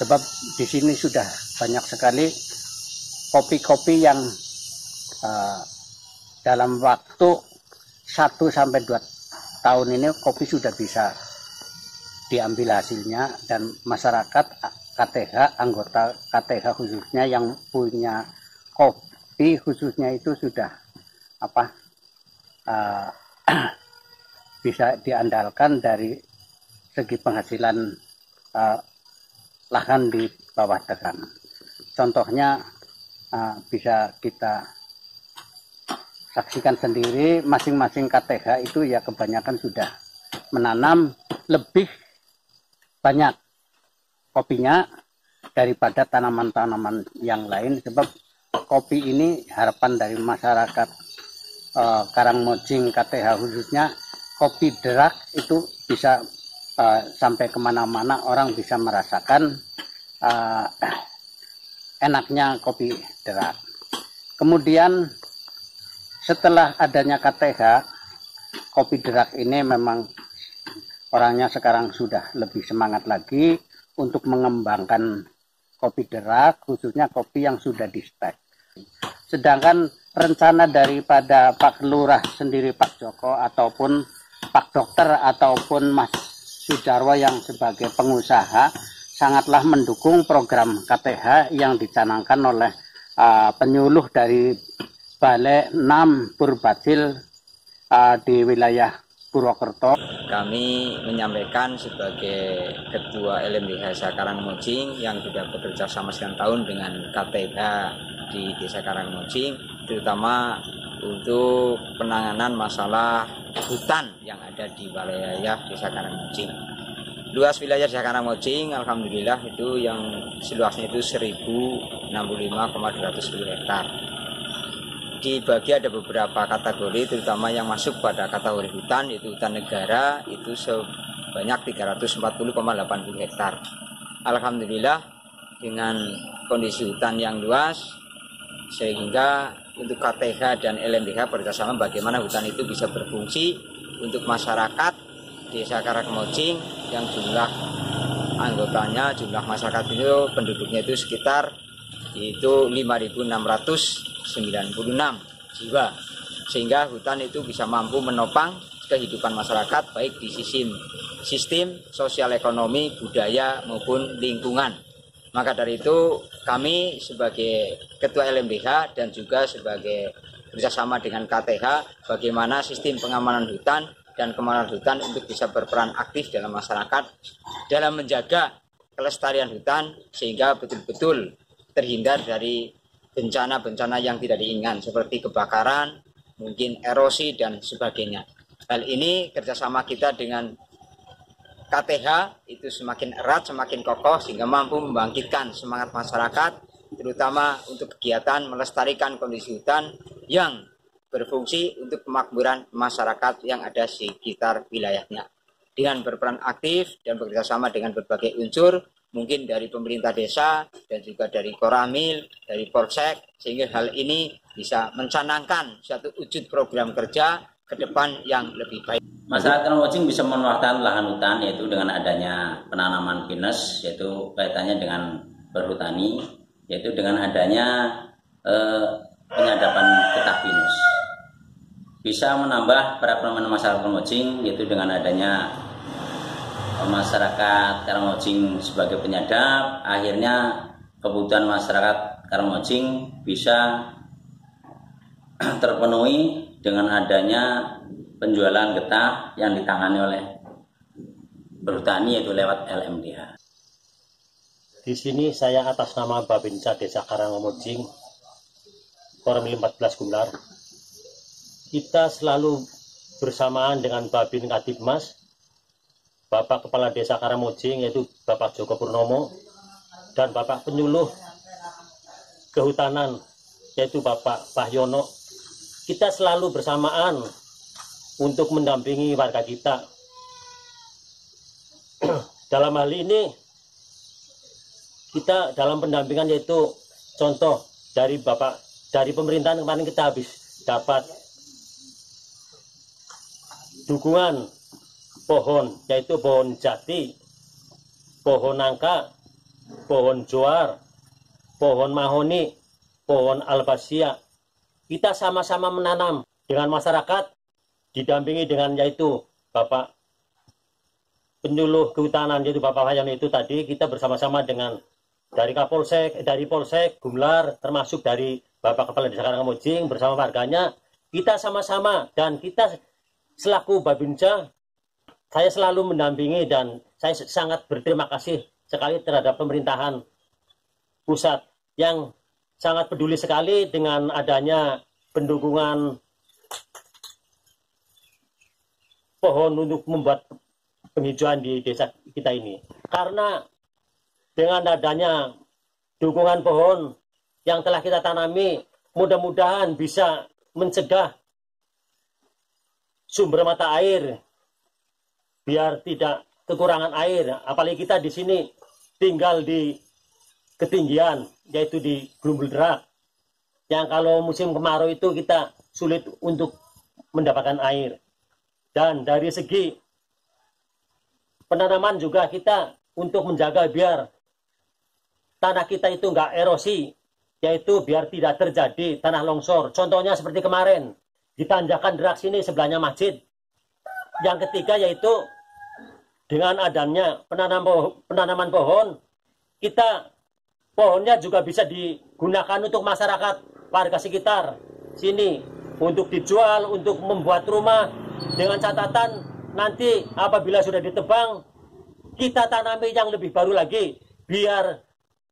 Sebab di sini sudah banyak sekali kopi-kopi yang dalam waktu 1 sampai 2 tahun ini kopi sudah bisa diambil hasilnya, dan masyarakat KTH, anggota KTH khususnya yang punya kopi khususnya itu sudah bisa diandalkan dari segi penghasilan lahan di bawah tekanan. Contohnya bisa kita saksikan sendiri, masing-masing KTH itu ya kebanyakan sudah menanam lebih banyak kopinya daripada tanaman-tanaman yang lain, sebab kopi ini harapan dari masyarakat Karangmojing KTH khususnya, kopi Derak itu bisa sampai kemana-mana, orang bisa merasakan enaknya kopi Derak. Kemudian setelah adanya KTH, kopi Derak ini memang orangnya sekarang sudah lebih semangat lagi untuk mengembangkan kopi Derak, khususnya kopi yang sudah di-stek. Sedangkan rencana daripada Pak Lurah sendiri, Pak Joko, ataupun Pak Dokter, ataupun Mas Sujarwo yang sebagai pengusaha, sangatlah mendukung program KTH yang dicanangkan oleh penyuluh dari Balai 6 Purbacil di wilayah Purwokerto. Kami menyampaikan sebagai Ketua LMDH Desa Karangmojing yang sudah bekerja sama sekian tahun dengan KTH di Desa Karangmojing, terutama untuk penanganan masalah hutan yang ada di wilayah Desa Karangmojing. Luas wilayah Desa Karangmojing, alhamdulillah itu yang seluasnya itu 1065,210 hektar. Dibagi ada beberapa kategori, terutama yang masuk pada kategori hutan, yaitu hutan negara, itu sebanyak 340,80 hektar. Alhamdulillah dengan kondisi hutan yang luas, sehingga untuk KTH dan LMDH bekerjasama bagaimana hutan itu bisa berfungsi untuk masyarakat Desa Karangmojing yang jumlah anggotanya, jumlah masyarakat itu, penduduknya itu sekitar yaitu 5.696 jiwa, sehingga hutan itu bisa mampu menopang kehidupan masyarakat baik di sistem sosial ekonomi, budaya maupun lingkungan. Maka dari itu kami sebagai Ketua LMDH dan juga sebagai bekerjasama dengan KTH bagaimana sistem pengamanan hutan dan keamanan hutan untuk bisa berperan aktif dalam masyarakat dalam menjaga kelestarian hutan sehingga betul-betul terhindar dari bencana-bencana yang tidak diinginkan seperti kebakaran, mungkin erosi dan sebagainya. Hal ini kerjasama kita dengan KTH itu semakin erat, semakin kokoh sehingga mampu membangkitkan semangat masyarakat terutama untuk kegiatan melestarikan kondisi hutan yang berfungsi untuk kemakmuran masyarakat yang ada di sekitar wilayahnya. Dengan berperan aktif dan bekerjasama dengan berbagai unsur, mungkin dari pemerintah desa dan juga dari Koramil, dari Polsek, sehingga hal ini bisa mencanangkan suatu wujud program kerja ke depan yang lebih baik. Masyarakat Karangmojing bisa memanfaatkan lahan hutan yaitu dengan adanya penanaman pinus, yaitu kaitannya dengan berhutani, yaitu dengan adanya penyadapan getah pinus. Bisa menambah perekonomian masyarakat Karangmojing yaitu dengan adanya masyarakat Karangmojing sebagai penyadap, akhirnya kebutuhan masyarakat Karangmojing bisa terpenuhi dengan adanya penjualan getah yang ditangani oleh berhutani yaitu lewat LMDH. Di sini saya atas nama Babinsa Desa Karangmojing, Koramil 14 Gumlar. Kita selalu bersamaan dengan Babin Kadipmas, Bapak Kepala Desa Karangmojing yaitu Bapak Joko Purnomo, dan Bapak Penyuluh Kehutanan yaitu Bapak Pahyono. Kita selalu bersamaan untuk mendampingi warga kita. Dalam hal ini, kita dalam pendampingan yaitu contoh dari pemerintahan kemarin kita habis dapat dukungan pohon, yaitu pohon jati, pohon nangka, pohon joar, pohon mahoni, pohon albasia. Kita sama-sama menanam dengan masyarakat, didampingi dengan yaitu Bapak Penyuluh Kehutanan yaitu Bapak Wayan itu tadi, kita bersama-sama dengan dari Polsek Gumlar, termasuk dari Bapak Kepala Desa Karangmojing bersama warganya, kita sama-sama, dan kita selaku Babinsa, saya selalu mendampingi dan saya sangat berterima kasih sekali terhadap pemerintahan pusat yang sangat peduli sekali dengan adanya pendukungan pohon untuk membuat penghijauan di desa kita ini. Karena dengan adanya dukungan pohon yang telah kita tanami, mudah-mudahan bisa mencegah sumber mata air biar tidak kekurangan air. Apalagi kita di sini tinggal di ketinggian, yaitu di Grumbul Derak, yang kalau musim kemarau itu kita sulit untuk mendapatkan air. Dan dari segi penanaman juga kita untuk menjaga biar tanah kita itu enggak erosi, yaitu biar tidak terjadi tanah longsor. Contohnya seperti kemarin di Tanjakan Derak sini sebelahnya masjid. Yang ketiga yaitu dengan adanya penanaman pohon, kita pohonnya juga bisa digunakan untuk masyarakat warga sekitar sini untuk dijual, untuk membuat rumah, dengan catatan nanti apabila sudah ditebang kita tanami yang lebih baru lagi biar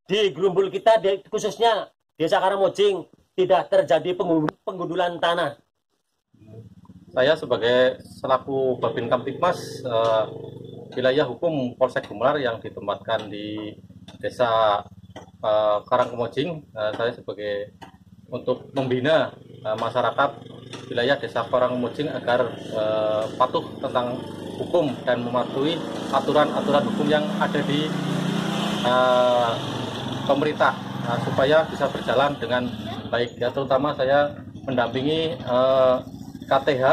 di Grumbul kita khususnya Desa Karangmojing tidak terjadi penggundulan tanah. Saya sebagai selaku Babin Kamtibmas wilayah hukum Polsek Gumlar yang ditempatkan di Desa Karangmojing, saya sebagai untuk membina masyarakat wilayah Desa Karangmojing agar patuh tentang hukum dan mematuhi aturan-aturan hukum yang ada di pemerintah supaya bisa berjalan dengan baik. Ya, terutama saya mendampingi KTH,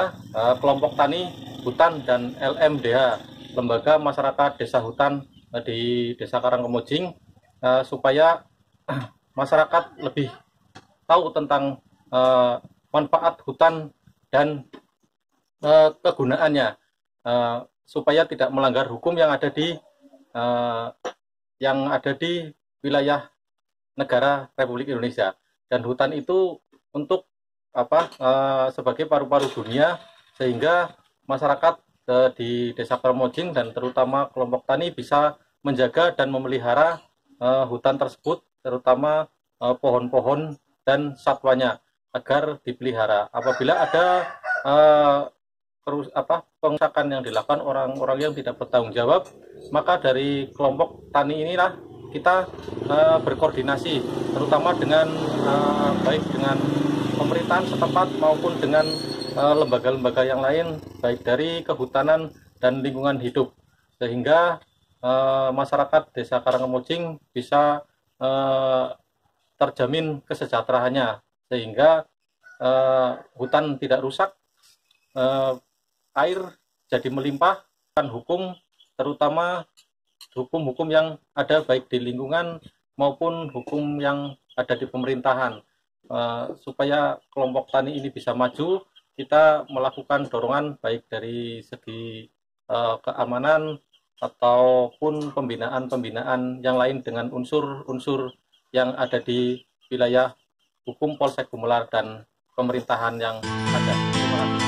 kelompok tani hutan dan LMDH, Lembaga Masyarakat Desa Hutan di Desa Karangmojing, supaya masyarakat lebih tahu tentang manfaat hutan dan kegunaannya, supaya tidak melanggar hukum yang ada di wilayah negara Republik Indonesia. Dan hutan itu untuk sebagai paru-paru dunia, sehingga masyarakat di Desa Karangmojing dan terutama kelompok tani bisa menjaga dan memelihara hutan tersebut, terutama pohon-pohon dan satwanya agar dipelihara. Apabila ada pengrusakan yang dilakukan orang-orang yang tidak bertanggung jawab, maka dari kelompok tani inilah kita berkoordinasi terutama dengan baik dengan pemerintahan setempat maupun dengan lembaga-lembaga yang lain baik dari kehutanan dan lingkungan hidup, sehingga masyarakat Desa Karangkemujing bisa terjamin kesejahteraannya, sehingga hutan tidak rusak, air jadi melimpah, dan hukum terutama hukum-hukum yang ada baik di lingkungan maupun hukum yang ada di pemerintahan. Supaya kelompok tani ini bisa maju, kita melakukan dorongan baik dari segi keamanan ataupun pembinaan-pembinaan yang lain dengan unsur-unsur yang ada di wilayah hukum Polsek Gumelar dan pemerintahan yang ada. Terima kasih.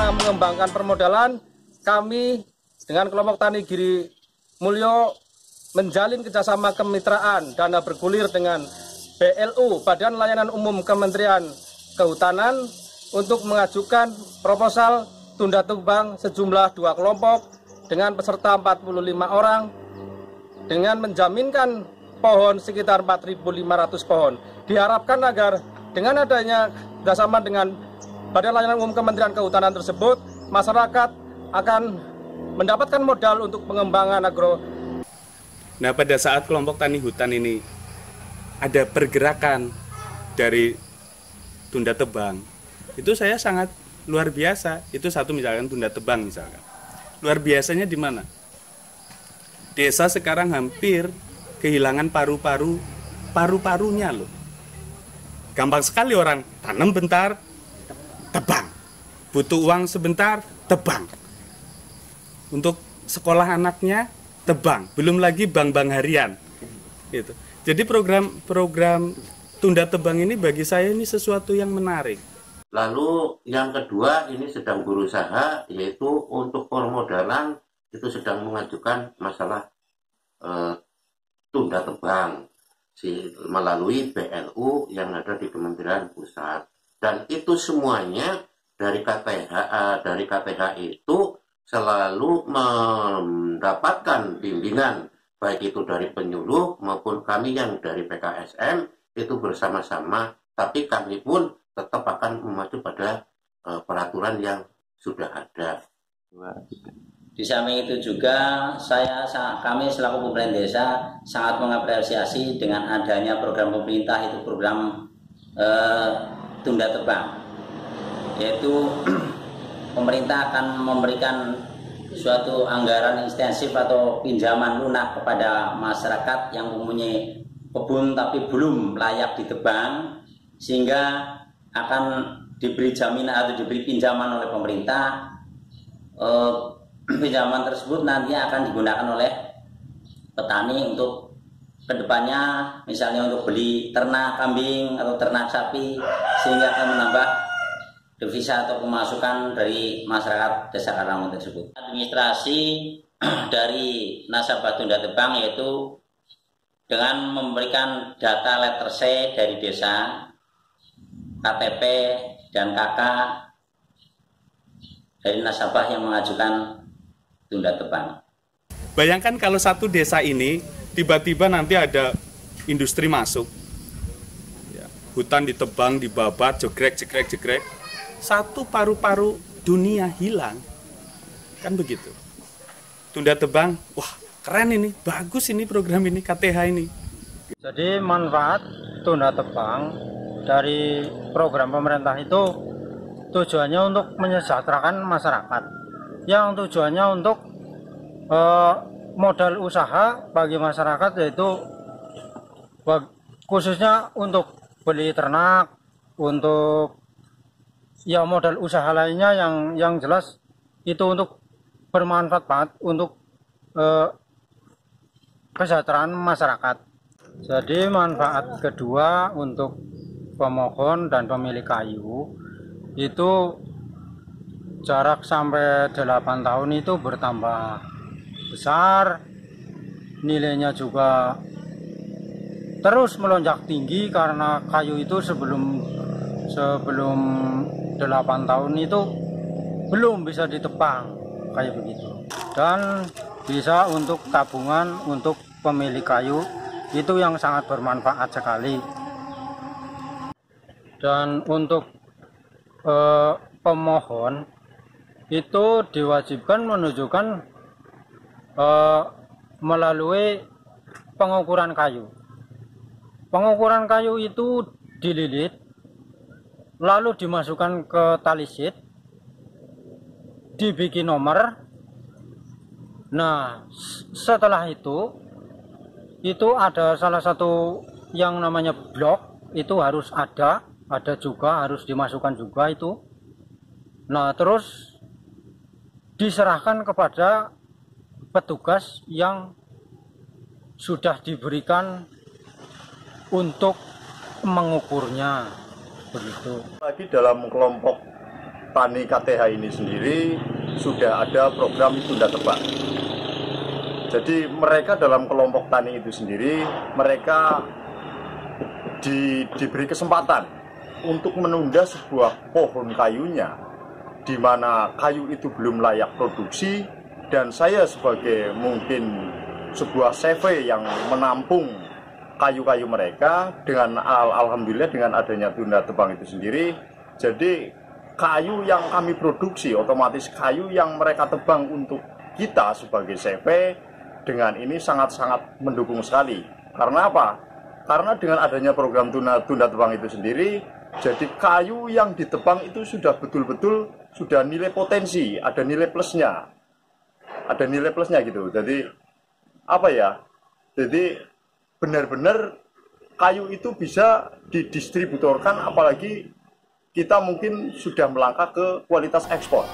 Mengembangkan permodalan, kami dengan kelompok tani Giri Mulyo menjalin kerjasama kemitraan dana bergulir dengan BLU, Badan Layanan Umum Kementerian Kehutanan, untuk mengajukan proposal tunda tebang sejumlah 2 kelompok dengan peserta 45 orang dengan menjaminkan pohon sekitar 4.500 pohon. Diharapkan agar dengan adanya kerjasama dengan Badan Layanan Umum Kementerian Kehutanan tersebut, masyarakat akan mendapatkan modal untuk pengembangan agro. Nah, pada saat kelompok tani hutan ini ada pergerakan dari tunda tebang, itu saya sangat luar biasa. Itu satu misalkan tunda tebang misalkan. Luar biasanya di mana? Desa sekarang hampir kehilangan paru-parunya loh. Gampang sekali orang tanam bentar, tebang. Butuh uang sebentar, tebang. Untuk sekolah anaknya, tebang. Belum lagi bank-bank harian. Gitu. Jadi program tunda tebang ini bagi saya ini sesuatu yang menarik. Lalu yang kedua ini sedang berusaha, yaitu untuk permodalan itu sedang mengajukan masalah tunda tebang melalui BLU yang ada di Kementerian Pusat. Dan itu semuanya dari KTH itu selalu mendapatkan bimbingan, baik itu dari penyuluh maupun kami yang dari PKSM itu bersama-sama, tapi kami pun tetap akan mengacu pada peraturan yang sudah ada. Di samping itu juga kami selaku pemerintah desa sangat mengapresiasi dengan adanya program pemerintah, itu program tunda tebang, yaitu pemerintah akan memberikan suatu anggaran ekstensif atau pinjaman lunak kepada masyarakat yang mempunyai kebun tapi belum layak ditebang, sehingga akan diberi jaminan atau diberi pinjaman oleh pemerintah. Pinjaman tersebut nanti akan digunakan oleh petani untuk kedepannya, misalnya untuk beli ternak kambing atau ternak sapi, sehingga akan menambah devisa atau pemasukan dari masyarakat Desa Karangkemujing tersebut. Administrasi dari nasabah tunda tebang yaitu dengan memberikan data letter C dari desa, KTP dan KK dari nasabah yang mengajukan tunda tebang. Bayangkan kalau satu desa ini tiba-tiba nanti ada industri masuk, ya, hutan ditebang, dibabat, jegrek, satu paru-paru dunia hilang, kan begitu. Tunda tebang, wah keren ini, bagus ini program ini, KTH ini. Jadi manfaat tunda tebang dari program pemerintah itu tujuannya untuk menyejahterakan masyarakat, yang tujuannya untuk modal usaha bagi masyarakat, yaitu khususnya untuk beli ternak, untuk ya modal usaha lainnya yang jelas itu untuk bermanfaat banget untuk kesejahteraan masyarakat. Jadi manfaat kedua untuk pemohon dan pemilik kayu itu jarak sampai 8 tahun itu bertambah besar, nilainya juga terus melonjak tinggi karena kayu itu sebelum 8 tahun itu belum bisa ditebang kayak begitu, dan bisa untuk tabungan untuk pemilik kayu itu yang sangat bermanfaat sekali. Dan untuk pemohon itu diwajibkan menunjukkan melalui pengukuran kayu. Pengukuran kayu itu dililit, lalu dimasukkan ke tali sheet, dibikin nomor. Nah, setelah itu ada salah satu yang namanya blok, itu harus ada juga, harus dimasukkan juga itu. Nah, terus diserahkan kepada petugas yang sudah diberikan untuk mengukurnya, begitu. Lagi dalam kelompok tani KTH ini sendiri sudah ada program tunda tebang. Jadi mereka dalam kelompok tani itu sendiri, mereka diberi kesempatan untuk menunda sebuah pohon kayunya, di mana kayu itu belum layak produksi, dan saya sebagai mungkin sebuah CV yang menampung kayu-kayu mereka, dengan alhamdulillah dengan adanya tunda tebang itu sendiri, jadi kayu yang kami produksi, otomatis kayu yang mereka tebang untuk kita sebagai CV, dengan ini sangat-sangat mendukung sekali. Karena apa? Karena dengan adanya program tunda tebang itu sendiri, jadi kayu yang ditebang itu sudah betul-betul sudah nilai potensi, ada nilai plusnya, gitu. Jadi apa ya? Jadi benar-benar kayu itu bisa didistributorkan, apalagi kita mungkin sudah melangkah ke kualitas ekspor.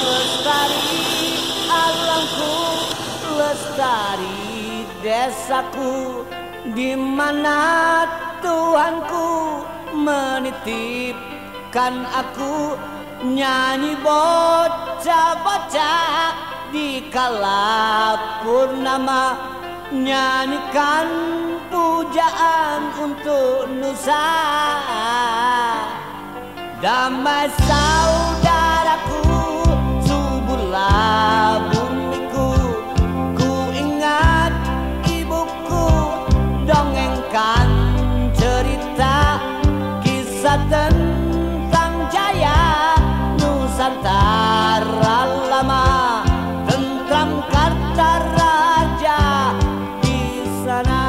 Lestari alamku, lestari desaku, di mana Tuhanku menitipkan aku, nyanyi bocah-bocah di kala purnama, nyanyikan pujaan untuk Nusa. Damai saudaraku, suburlah bumiku, ku ingat ibuku dongengkan cerita kisah tentang jaya Nusantara lama, tentram Karta Raja di sana.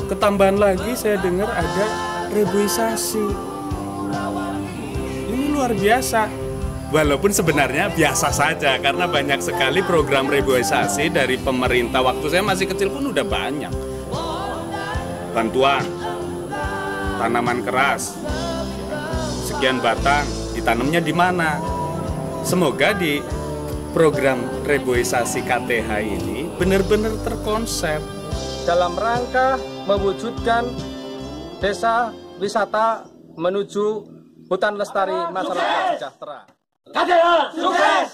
Ketambahan lagi saya dengar ada reboisasi. Ini luar biasa. Walaupun sebenarnya biasa saja, karena banyak sekali program reboisasi dari pemerintah. Waktu saya masih kecil pun udah banyak. Bantuan tanaman keras, sekian batang, ditanamnya di mana? Semoga di program reboisasi KTH ini benar-benar terkonsep dalam rangka mewujudkan desa wisata menuju hutan lestari masyarakat sejahtera. KTH sukses!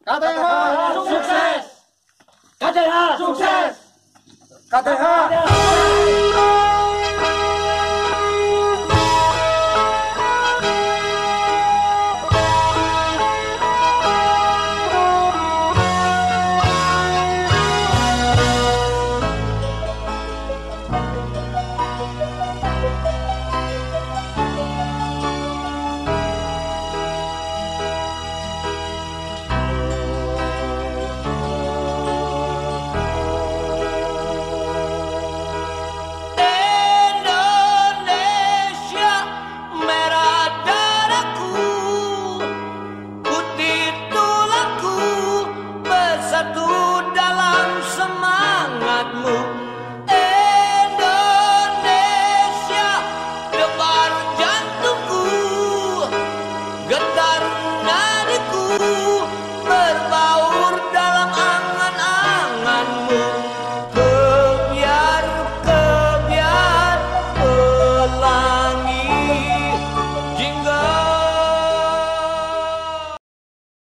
KTH sukses! KTH sukses! KTH